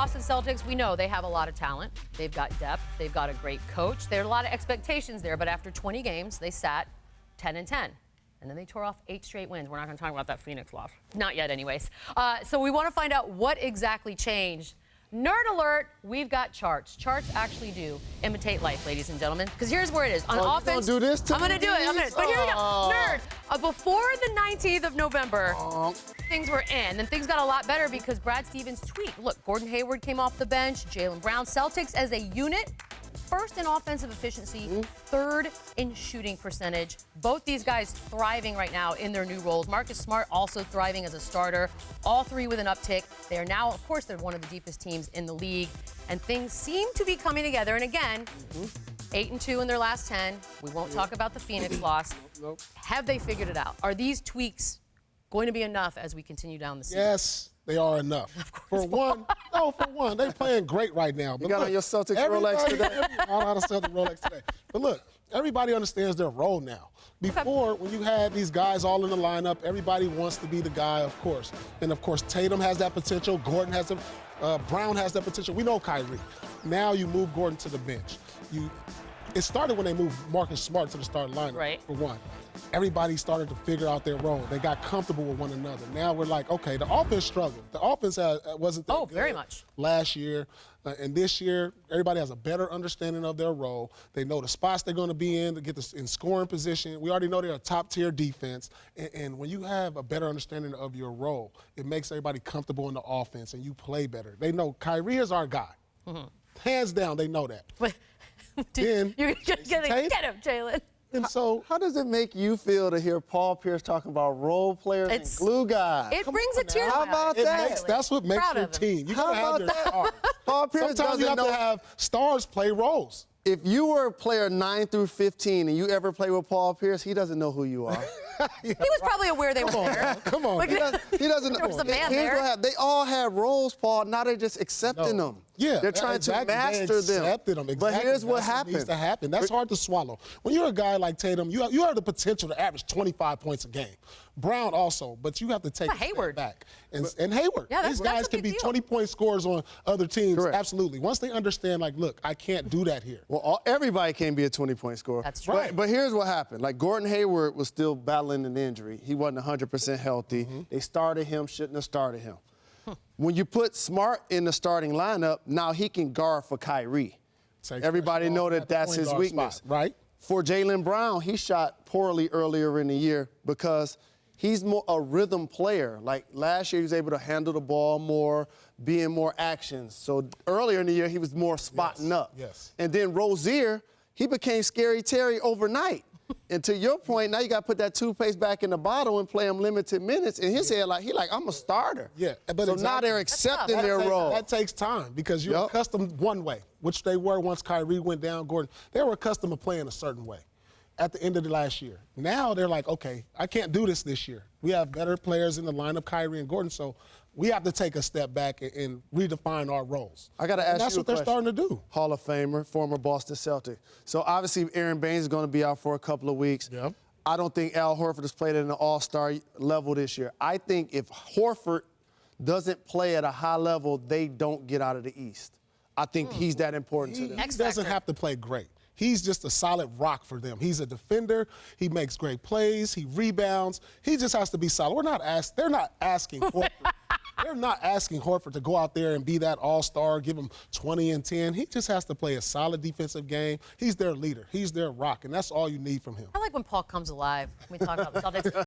Boston Celtics, we know they have a lot of talent. They've got depth. They've got a great coach. There are a lot of expectations there, but after 20 games, they sat 10-10. And then they tore off 8 straight wins. We're not going to talk about that Phoenix loss. Not yet, anyways. So we want to find out what exactly changed. Nerd alert, we've got charts. Charts actually do imitate life, ladies and gentlemen. Because here's where it is. On offense, do this to I'm going to do it. But here we go. Nerd, before the 19th of November, things were in. Then things got a lot better because Brad Stevens tweaked. Look, Gordon Hayward came off the bench. Jaylen Brown. Celtics as a unit, first in offensive efficiency, third in shooting percentage. Both these guys thriving right now in their new roles. Marcus Smart also thriving as a starter. All three with an uptick. They are now, of course, they're one of the deepest teams in the league. And things seem to be coming together. And again, 8-2 in their last 10. We won't talk about the Phoenix loss. Have they figured it out? Are these tweaks going to be enough as we continue down the season? Yes, they are enough. For one, they're playing great right now. But you got on your Celtics Rolex today? I don't have a Celtics Rolex today. But look, everybody understands their role now. Before, when you had these guys all in the lineup, everybody wants to be the guy, of course. And, of course, Tatum has that potential. Gordon has the Brown has that potential. We know Kyrie. Now you move Gordon to the bench. It started when they moved Marcus Smart to the starting lineup, for one. Everybody started to figure out their role. They got comfortable with one another. Now we're like, okay, the offense struggled. The offense wasn't that good very much last year. And this year, everybody has a better understanding of their role. They know the spots they're going to be in to get this in scoring position. We already know they're a top-tier defense. And when you have a better understanding of your role, it makes everybody comfortable in the offense, and you play better. They know Kyrie is our guy. Hands down, they know that. You're going to get him, Jalen. And so, how does it make you feel to hear Paul Pierce talking about role players and glue guys? It brings a tear. How about that? That's what makes your team. You gotta have your stars. Paul Pierce Sometimes you have to have stars play roles. If you were a player 9 through 15 and you ever play with Paul Pierce, he doesn't know who you are. He was probably aware they were there. Come on. He doesn't know. There was a man there. They all had roles, Paul. Now they're just accepting them. Yeah, they're trying to master them. Exactly. But here's what needs to happen. That's hard to swallow. When you're a guy like Tatum, you have the potential to average 25 points a game. Brown also, but you have to take a step back. And Hayward. Yeah, these guys can be 20-point scorers on other teams. Correct. Absolutely. Once they understand, like, look, I can't do that here. Well, everybody can't be a 20-point scorer. That's true. But here's what happened. Like, Gordon Hayward was still battling an injury. He wasn't 100% healthy. They started him, shouldn't have started him. When you put Smart in the starting lineup, now he can guard for Kyrie. Everybody know that that's his weakness. Right. For Jaylen Brown, he shot poorly earlier in the year because he's more a rhythm player. Like last year, he was able to handle the ball more, be in more actions. So earlier in the year, he was more spotting up. And then Rozier, he became Scary Terry overnight. And to your point, now you got to put that toothpaste back in the bottle and play him limited minutes. In his head, I'm a starter. Yeah, but so now they're accepting their role. That takes time because you're accustomed one way, which they were once Kyrie went down. Gordon, they were accustomed to playing a certain way at the end of the last year. Now they're like, okay, I can't do this year. We have better players in the lineup, Kyrie and Gordon, so we have to take a step back and redefine our roles. I got to ask you a question. That's what they're starting to do. Hall of Famer, former Boston Celtic. So obviously Aaron Baines is going to be out for a couple of weeks. I don't think Al Horford has played at an all-star level this year. I think if Horford doesn't play at a high level, they don't get out of the East. I think he's that important to them. He doesn't have to play great. He's just a solid rock for them. He's a defender. He makes great plays. He rebounds. He just has to be solid. They're not asking Horford. They're not asking Horford to go out there and be that all-star, give him 20 and 10. He just has to play a solid defensive game. He's their leader. He's their rock, and that's all you need from him. I like when Paul comes alive when we talk about the Celtics.